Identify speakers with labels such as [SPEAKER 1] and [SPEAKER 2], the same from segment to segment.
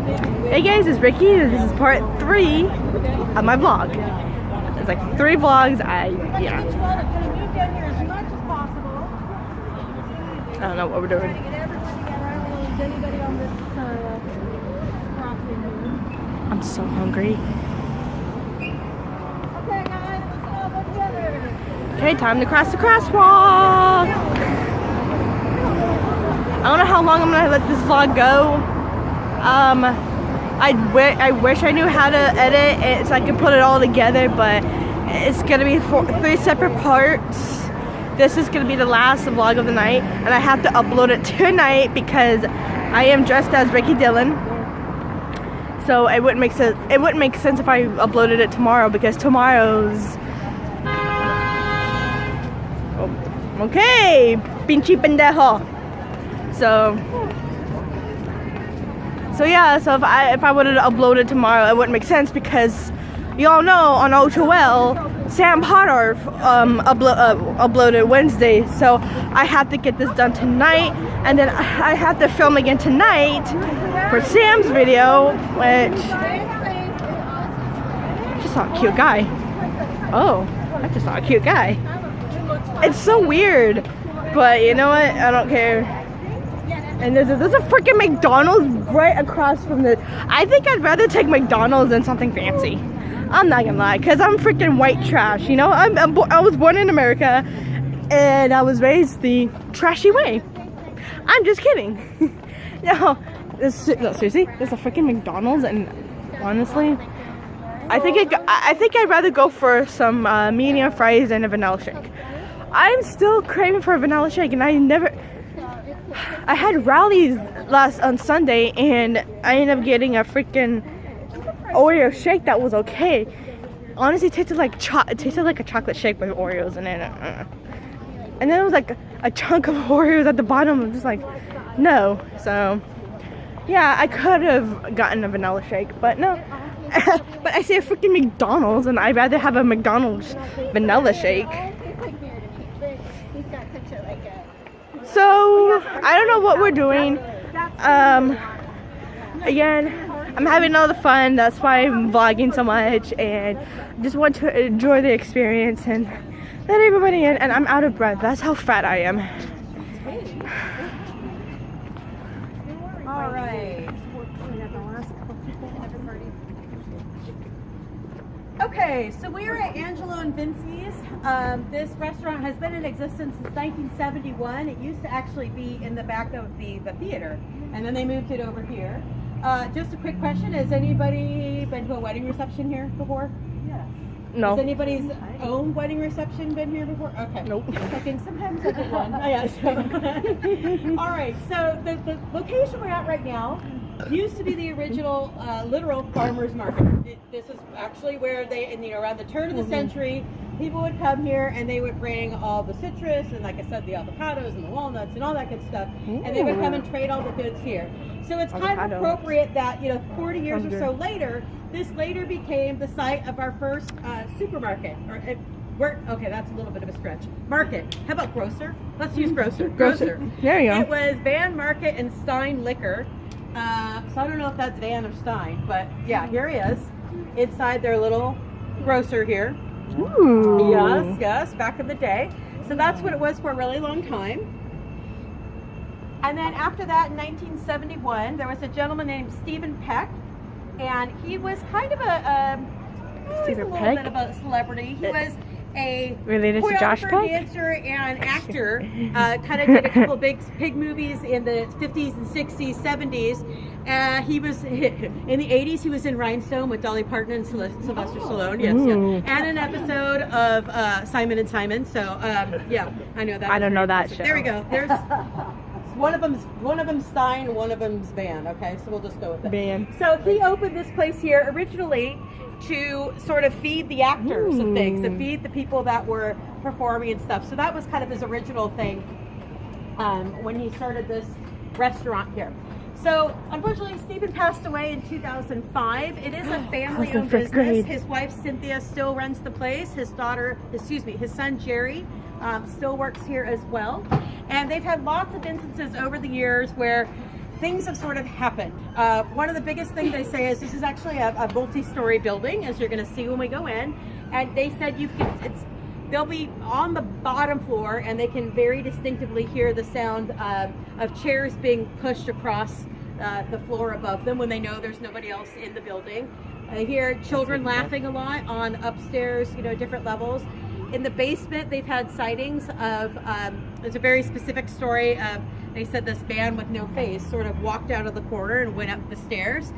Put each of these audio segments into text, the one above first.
[SPEAKER 1] Hey guys, it's Ricky. This is part 3 of my vlog. It's like 3 vlogs. I don't know what we're doing. I'm so hungry.
[SPEAKER 2] Okay guys, let's all go together.
[SPEAKER 1] Okay, time to cross the crosswalk. I don't know how long I'm gonna let this vlog go. I wish I knew how to edit it so I could put it all together, but it's gonna be 3 separate parts. This is gonna be the last vlog of the night, and I have to upload it tonight because I am dressed as Ricky Dillon. So it wouldn't make sense. It wouldn't make sense if I uploaded it tomorrow because tomorrow's. Oh, okay, pinche pendejo. So yeah, so if I would have uploaded tomorrow, it wouldn't make sense because y'all know on O2L, Sam Potter uploaded Wednesday. So I have to get this done tonight, and then I have to film again tonight for Sam's video, which I just saw a cute guy. Oh, I just saw a cute guy. It's so weird, but you know what? I don't care. And there's a freaking McDonald's right across from the. I think I'd rather take McDonald's than something fancy. I'm not gonna lie, cause I'm freaking white trash. You know, I was born in America, and I was raised the trashy way. I'm just kidding. No, seriously, there's a freaking McDonald's, and honestly, I think I'd rather go for some medium fries and a vanilla shake. I'm still craving for a vanilla shake, and I had rallies on Sunday, and I ended up getting a freaking Oreo shake that was okay. Honestly, it tasted like a chocolate shake with Oreos in it. And then it was like a chunk of Oreos at the bottom. I'm just like, no. So yeah, I could have gotten a vanilla shake, but no. But I see a freaking McDonald's, and I'd rather have a McDonald's vanilla shake. So I don't know what we're doing. Again, I'm having all the fun. That's why I'm vlogging so much, and I just want to enjoy the experience and let everybody in. And I'm out of breath. That's how fat I am.
[SPEAKER 2] All right. Okay, so we are at Angelo and Vinci's. This restaurant has been in existence since 1971. It used to actually be in the back of the theater, and then they moved it over here. Just a quick question: has anybody been to a wedding reception here before? Yes.
[SPEAKER 1] No.
[SPEAKER 2] Has anybody's own wedding reception been here before? Okay.
[SPEAKER 1] Nope.
[SPEAKER 2] I think sometimes I did one. Oh, yeah. So. All right. So the location we're at right now used to be the original literal farmers market. This is actually where they, around the turn of the century, people would come here and they would bring all the citrus and, like I said, the avocados and the walnuts and all that good stuff, and they would come and trade all the goods here. So it's kind of appropriate that 40 years or so later, this later became the site of our first supermarket. Okay, that's a little bit of a stretch. Market. How about grocer? Let's use grocer. Grocer.
[SPEAKER 1] There you go.
[SPEAKER 2] It was Van Market and Stein Liquor. So I don't know if that's Van or Stein, but yeah, here he is inside their little grocer here.
[SPEAKER 1] Ooh.
[SPEAKER 2] Yes, back in the day. So that's what it was for a really long time. And then after that, in 1971, there was a gentleman named Stephen Peck, and he was kind of a little bit of a celebrity. He was a
[SPEAKER 1] related to Josh Peck,
[SPEAKER 2] dancer and actor. Kind of did a couple big pig movies in the 50s and 60s, 70s. He was in the 80s. He was in Rhinestone with Dolly Parton and Sylvester Stallone. Yes, yeah. And an episode of Simon and Simon. So yeah, I know that.
[SPEAKER 1] I don't know that show.
[SPEAKER 2] There we go. There's one of them's Stein, one of them's Van. Okay, so we'll just go with that.
[SPEAKER 1] Van.
[SPEAKER 2] So he opened this place here originally to sort of feed the actors and things, and feed the people that were performing and stuff. So that was kind of his original thing when he started this restaurant here. So unfortunately, Stephen passed away in 2005. It is a family-owned business.
[SPEAKER 1] Grade.
[SPEAKER 2] His wife Cynthia still runs the place. His son Jerry still works here as well. And they've had lots of instances over the years where things have sort of happened. One of the biggest things they say is this is actually a multi-story building, as you're going to see when we go in. And they said they'll be on the bottom floor, and they can very distinctively hear the sound of chairs being pushed across the floor above them when they know there's nobody else in the building. I hear children laughing a lot on upstairs, different levels. In the basement, they've had sightings of, there's a very specific story of, they said this man with no face sort of walked out of the corner and went up the stairs.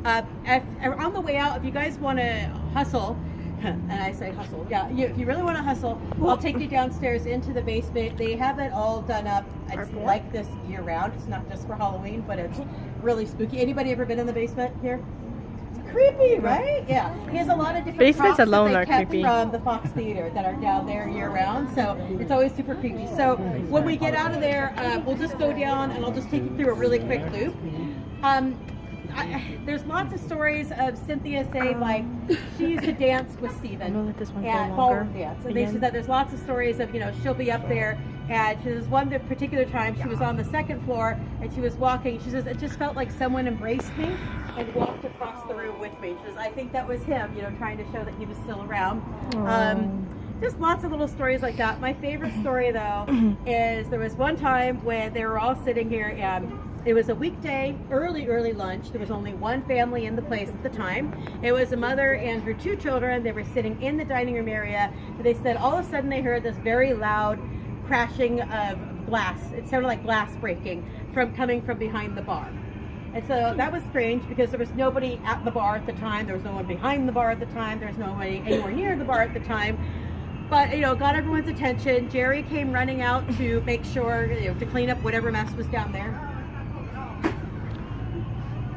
[SPEAKER 2] On the way out, if you guys want to hustle, and I say hustle, yeah, if you really want to hustle, I'll take you downstairs into the basement. They have it all done up. It's like this year round. It's not just for Halloween, but it's really spooky. Anybody ever been in the basement here? It's creepy, right? Yeah. He has a lot of different
[SPEAKER 1] basements
[SPEAKER 2] props
[SPEAKER 1] alone
[SPEAKER 2] that
[SPEAKER 1] are
[SPEAKER 2] they kept
[SPEAKER 1] creepy.
[SPEAKER 2] from the Fox Theater that are down there year round. So it's always super creepy. So when we get out of there, we'll just go down and I'll just take you through a really quick loop. There's lots of stories of Cynthia saying like she used to dance with Steven and ballroom dance. And they said that there's lots of stories of, she'll be up there, and she says one particular time she was on the second floor and she was walking. She says it just felt like someone embraced me and walked across the room with me. She says I think that was him, trying to show that he was still around. Just lots of little stories like that. My favorite story though is there was one time when they were all sitting here and it was a weekday, early lunch. There was only one family in the place at the time. It was a mother and her 2 children. They were sitting in the dining room area. They said all of a sudden they heard this very loud crashing of glass. It sounded like glass breaking coming from behind the bar. And so that was strange because there was nobody at the bar at the time. There was no one behind the bar at the time. There was nobody anywhere near the bar at the time. But, got everyone's attention. Jerry came running out to make sure, to clean up whatever mess was down there.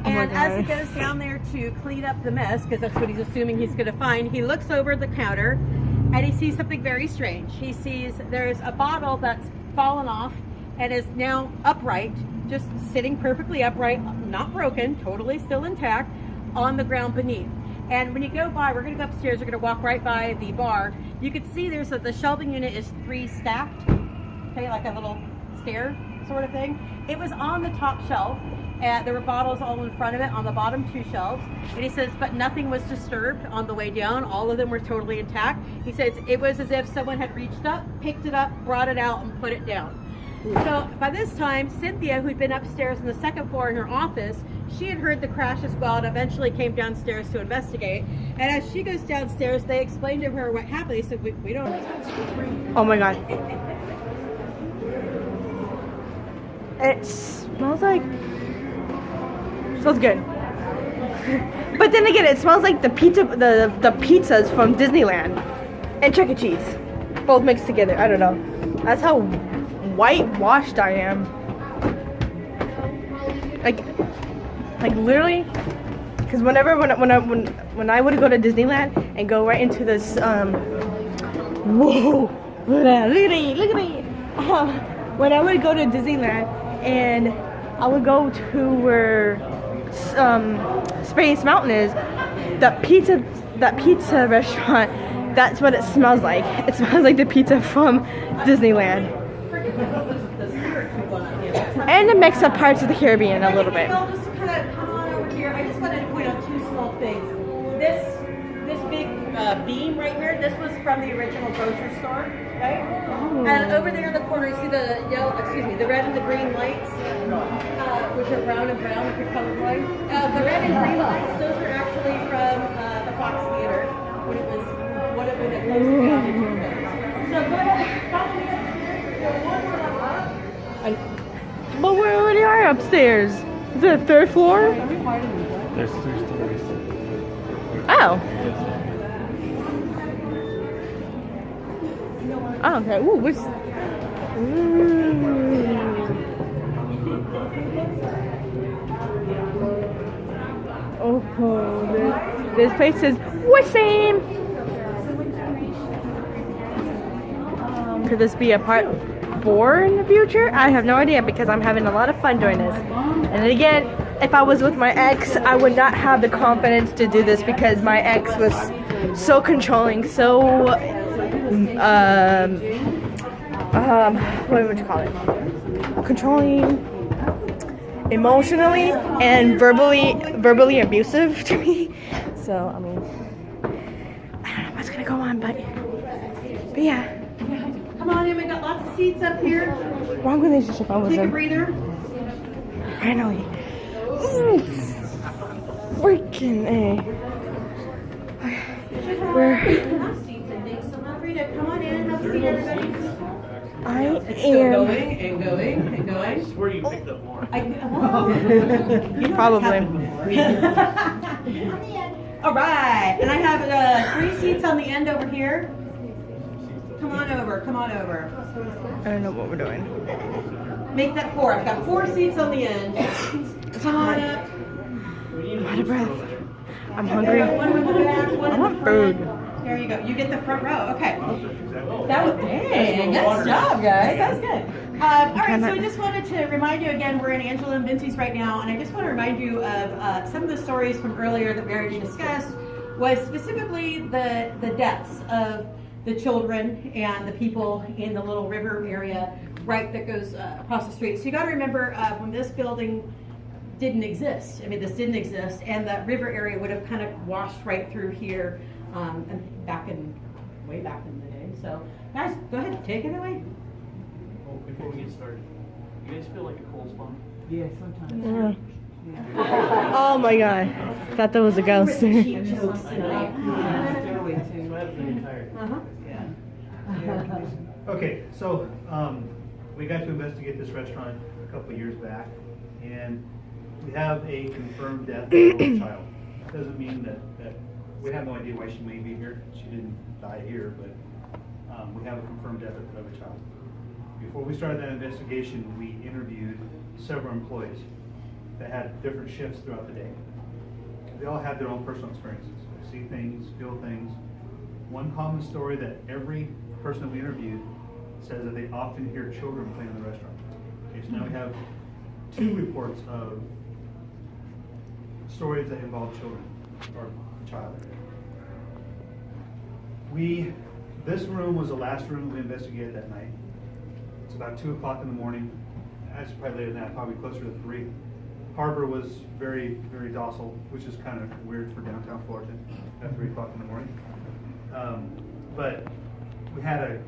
[SPEAKER 2] And as he goes down there to clean up the mess, because that's what he's assuming he's going to find, he looks over the counter and he sees something very strange. He sees there's a bottle that's fallen off and is now upright, just sitting perfectly upright, not broken, totally still intact, on the ground beneath. And when you go by, we're going to go upstairs, we're going to walk right by the bar. You can see the shelving unit is 3 stacked, okay, like a little stair sort of thing. It was on the top shelf. And there were bottles all in front of it on the bottom 2 shelves. And he says, but nothing was disturbed on the way down. All of them were totally intact. He says it was as if someone had reached up, picked it up, brought it out, and put it down. So by this time, Cynthia, who'd been upstairs on the second floor in her office, she had heard the crash as well and eventually came downstairs to investigate. And as she goes downstairs, they explained to her what happened. They said, we don't...
[SPEAKER 1] Oh my God. It smells like... Smells good. But then again, it smells like the pizzas from Disneyland and Chuck E. Cheese. Both mixed together. I don't know. That's how whitewashed I am. Like literally, because when I would go to Disneyland and go right into this whoa, look at me. When I would go to Disneyland and I would go to where Space Mountain is, that pizza restaurant, that's what it smells like. It smells like the pizza from Disneyland. And a mix of parts of the Caribbean a little bit.
[SPEAKER 2] Just to kind of come on over here, I just wanted to point out 2 small things. This big beam right here, this was from the original grocery store, right? Oh. And over there in the corner, you see the red and the green lights, which are brown and brown if you're colorblind. The red and green lights, those are actually from the Fox Theater when it closed down. So go ahead, follow me upstairs. One more level up.
[SPEAKER 1] But we already are upstairs. Is it a 3rd floor?
[SPEAKER 3] There's 3 stories.
[SPEAKER 1] Oh. Oh, okay. Ooh, what's... Oh, this place is awesome. Could this be a part 4 in the future? I have no idea because I'm having a lot of fun doing this. And again, if I was with my ex, I would not have the confidence to do this because my ex was so controlling, so what would you call it? Controlling. emotionally and verbally abusive to me. So I mean, I don't know what's gonna go on, but yeah.
[SPEAKER 2] Come on in, we got lots of seats up here.
[SPEAKER 1] Wrong relationship I was
[SPEAKER 2] Take a
[SPEAKER 1] in.
[SPEAKER 2] breather.
[SPEAKER 1] Finally. Ooh, freaking A. We're
[SPEAKER 2] Enough seats and things, so Margarita, come on in, have a seat, everybody.
[SPEAKER 1] I
[SPEAKER 2] It's still
[SPEAKER 1] am
[SPEAKER 2] going and going and going.
[SPEAKER 3] I swear you picked up more.
[SPEAKER 2] You know
[SPEAKER 1] Probably.
[SPEAKER 2] All right, and I have 3 seats on the end over here. Come on over, come on over.
[SPEAKER 1] I don't know what we're doing.
[SPEAKER 2] Make that 4. I've got 4 seats on the end. Come on up.
[SPEAKER 1] I'm out of breath. I'm hungry.
[SPEAKER 2] One in the back, one
[SPEAKER 1] I
[SPEAKER 2] in
[SPEAKER 1] want
[SPEAKER 2] the front.
[SPEAKER 1] food.
[SPEAKER 2] There you go. You get the front row. Okay. That was, hey, nice job, guys. That was good. All right, so I just wanted to remind you again, we're in Angela and Vinci's right now, and I just want to remind you of some of the stories from earlier that we already discussed, was specifically the deaths of the children and the people in the little river area, right, that goes across the street. So you got to remember when this building didn't exist. I mean, this didn't exist, and that river area would have kind of washed right through here, and way back in the day. So, guys, go ahead, take it away.
[SPEAKER 3] Oh, before we get started, you guys feel like a cold spawn?
[SPEAKER 2] Yeah, sometimes.
[SPEAKER 1] Yeah. Oh my god. Thought that was a ghost.
[SPEAKER 2] Cheap jokes tonight.
[SPEAKER 4] Okay, so we got to investigate this restaurant a couple of years back, and we have a confirmed death of a child. Doesn't mean that we have no idea why she may be here. She didn't die here, but we have a confirmed death of a child. Before we started that investigation, we interviewed several employees that had different shifts throughout the day. They all had their own personal experiences. They see things, feel things. One common story that every person that we interviewed says that they often hear children playing in the restaurant. Okay, so now we have 2 reports of stories that involve children or a child. This room was the last room we investigated that night. It's about 2 o'clock in the morning. Actually, probably later than that, probably closer to 3. Harbor was very, very docile, which is kind of weird for downtown Fullerton at 3 o'clock in the morning. But we had a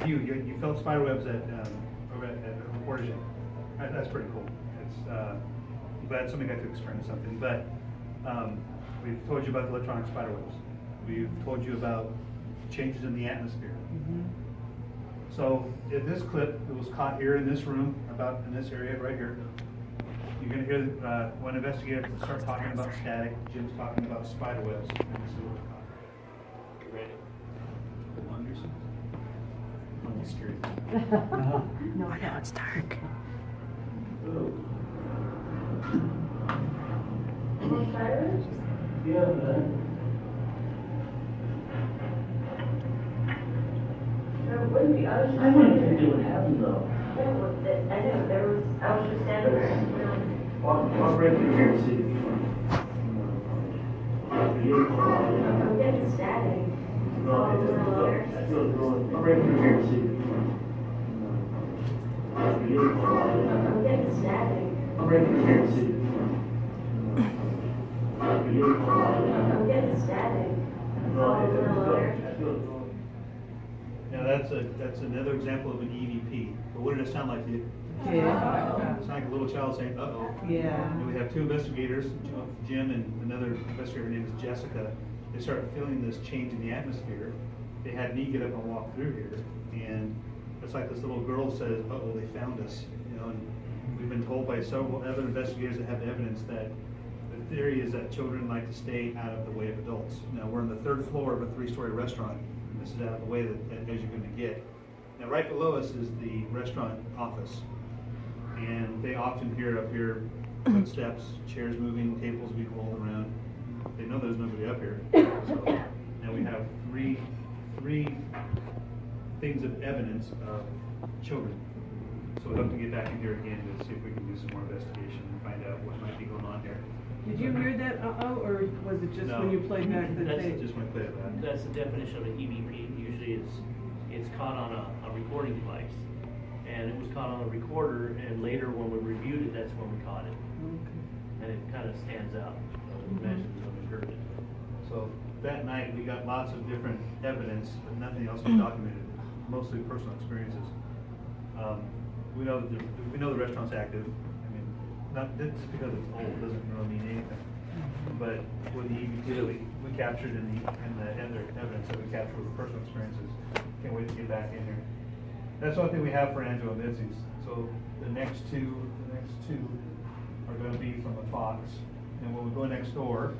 [SPEAKER 4] view. You felt spider webs over at Portage. That's pretty cool. It's glad somebody got to experience something. But we've told you about the electronic spider webs. We've told you about changes in the atmosphere. Mm-hmm. So in this clip, it was caught here in this room, about in this area right here. You're going to hear one investigator start talking about static. Jim's talking about spider webs. And this is what was caught. Ready? I'm scared.
[SPEAKER 1] No, I know it's dark.
[SPEAKER 3] Yeah, man. I wouldn't think it would happen though.
[SPEAKER 5] I know, I was just standing there.
[SPEAKER 3] Walk right through here and see.
[SPEAKER 5] I'm getting static.
[SPEAKER 3] No, it doesn't. I feel it growing. Walk right through here and see.
[SPEAKER 5] I'm getting static.
[SPEAKER 3] Walk right through here and see.
[SPEAKER 5] I'm getting static.
[SPEAKER 3] No, it doesn't. I feel it growing.
[SPEAKER 4] Now that's another example of an EVP. But what did it sound like to you?
[SPEAKER 2] Yeah.
[SPEAKER 4] It's like a little child saying, "Uh-oh."
[SPEAKER 2] Yeah.
[SPEAKER 4] And we have 2 investigators, Jim and another investigator, her name is Jessica. They started feeling this change in the atmosphere. They had me get up and walk through here, and it's like this little girl says, "Uh-oh, they found us." You know, and we've been told by several other investigators that have evidence that the theory is that children like to stay out of the way of adults. Now we're on the 3rd floor of a 3-story restaurant. And this is out of the way as you're going to get. Now right below us is the restaurant office. And they often hear up here footsteps, chairs moving, tables being rolled around. They know there's nobody up here. So now we have three things of evidence of children. So we'll have to get back in here again to see if we can do some more investigation and find out what might be going on here.
[SPEAKER 6] Did you hear that or was it just when you played back the
[SPEAKER 3] That's
[SPEAKER 6] tape?
[SPEAKER 4] Just want to play that.
[SPEAKER 3] That's the definition of an EVP. Usually it's caught on a recording device. And it was caught on a recorder, and later when we reviewed it, that's when we caught it. and it kind of stands out. Imagine when we heard it.
[SPEAKER 4] So that night, we got lots of different evidence, but nothing else was documented, mostly personal experiences. We know that the restaurant's active. I mean, not just because it's old doesn't really mean anything. But with the EVP that we captured and the evidence that we captured with personal experiences, can't wait to get back in here. That's the only thing we have for Angelo and Mitzi's. So the next two are going to be from the Fox. And when we go next door,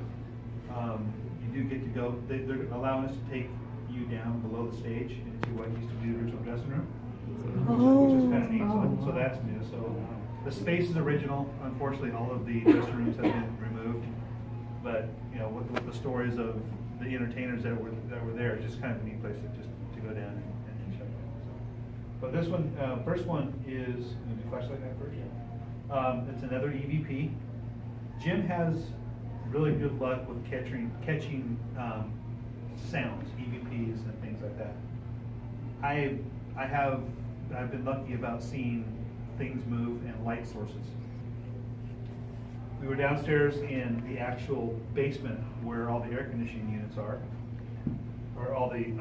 [SPEAKER 4] you do get to go. They're allowing us to take you down below the stage into what used to be the original dressing room, which is kind of neat. So that's new. So the space is original. Unfortunately, all of the dressing rooms have been removed. But you know, with the stories of the entertainers that were there, it's just kind of a neat place to go down and check out. So. But this one, first one is, let me flashlight that first. It's another EVP. Jim has really good luck with catching sounds, EVPs and things like that. I've been lucky about seeing things move and light sources. We were downstairs in the actual basement where all the air conditioning units are, or all the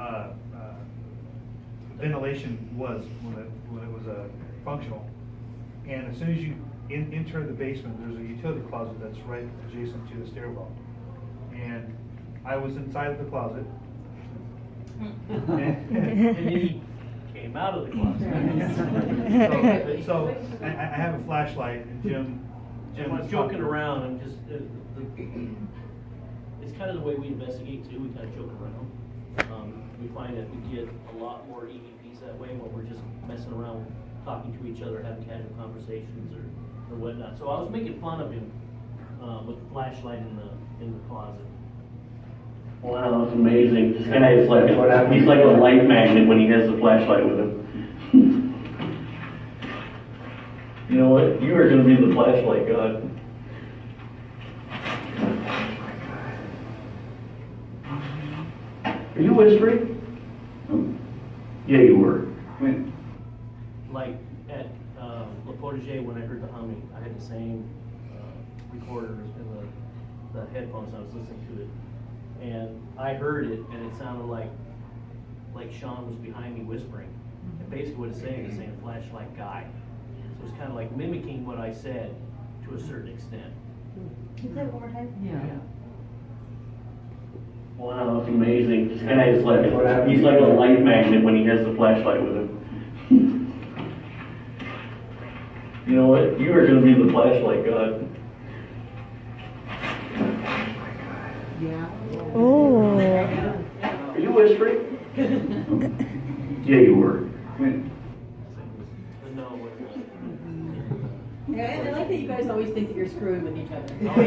[SPEAKER 4] ventilation was when it was functional. And as soon as you enter the basement, there's a utility closet that's right adjacent to the stairwell. And I was inside of the closet.
[SPEAKER 3] And then he came out of the closet.
[SPEAKER 4] so I have a flashlight, and Jim
[SPEAKER 3] was joking around. I'm just, it's kind of the way we investigate too. We kind of joke around. We find that we get a lot more EVPs that way when we're just messing around, talking to each other, having casual conversations or whatnot. So I was making fun of him with the flashlight in the closet.
[SPEAKER 7] Wow, that's amazing. This guy is like he's like a light magnet when he has the flashlight with him. You know what? You are going to be the flashlight god. Are you whispering? Yeah, you were. When?
[SPEAKER 3] Like at Le Protégé, when I heard the humming, I had the same recorders in the headphones. I was listening to it, and I heard it, and it sounded like Sean was behind me whispering. And basically, what it's saying flashlight guy. So it's kind of like mimicking what I said to a certain extent.
[SPEAKER 2] Can you say it one more time?
[SPEAKER 6] Yeah.
[SPEAKER 7] Wow, that's amazing. This guy is like he's like a light magnet when he has the flashlight with him. You know what? You are going to be the flashlight god.
[SPEAKER 6] Yeah.
[SPEAKER 1] Oh.
[SPEAKER 7] Are you whispering? Yeah, you were. When?
[SPEAKER 3] But no, it wasn't.
[SPEAKER 2] Yeah, and I like that you guys always think that you're screwing with each other.
[SPEAKER 3] Oh,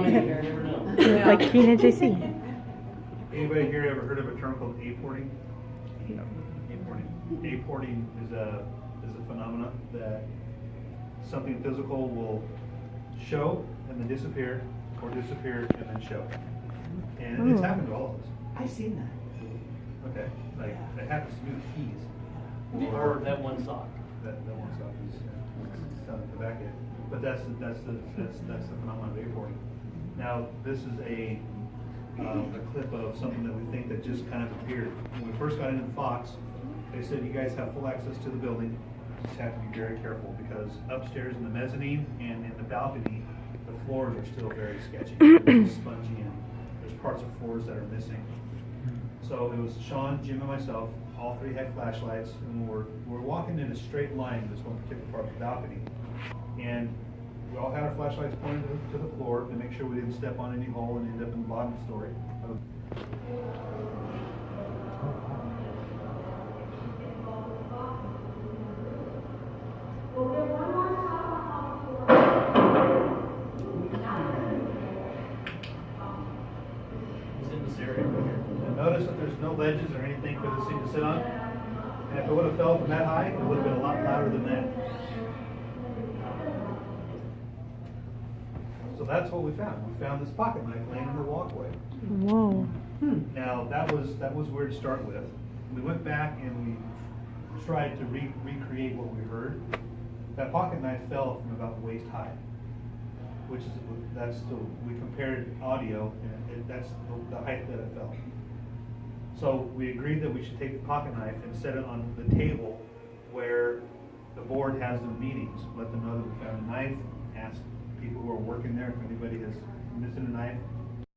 [SPEAKER 3] yeah. You never know.
[SPEAKER 1] Like Keen and JC.
[SPEAKER 4] Anybody here ever heard of a term called aporting? Aporting is a phenomenon that something physical will show and then disappear, or disappear and then show. And it's happened to all of us.
[SPEAKER 6] I've seen that.
[SPEAKER 4] Okay, like it happens to me with keys.
[SPEAKER 3] Or that one sock.
[SPEAKER 4] That one stuff is down at the back end. But that's the phenomenon of aporting. Now this is a clip of something that we think that just kind of appeared. When we first got into the Fox, they said you guys have full access to the building. You just have to be very careful because upstairs in the mezzanine and in the balcony, the floors are still very sketchy, spongy, and there's parts of floors that are missing. So it was Sean, Jim, and myself. All three had flashlights, and we're walking in a straight line this one particular part of the balcony, and we all had our flashlights pointed to the floor to make sure we didn't step on any hole and end up in the bottom story.
[SPEAKER 3] It's in this area right here.
[SPEAKER 4] And notice that there's no ledges or anything for this thing to sit on. And if it would have fell from that high, it would have been a lot louder than that. So that's what we found. We found this pocket knife laying in the walkway.
[SPEAKER 1] Whoa.
[SPEAKER 4] Now that was where to start with. We went back and we tried to recreate what we heard, That pocket knife fell from about waist high, which is, we compared audio, and that's the height that it fell. So we agreed that we should take the pocket knife and set it on the table where the board has their meetings. Let them know that we found a knife, ask people who are working there if anybody is missing a knife.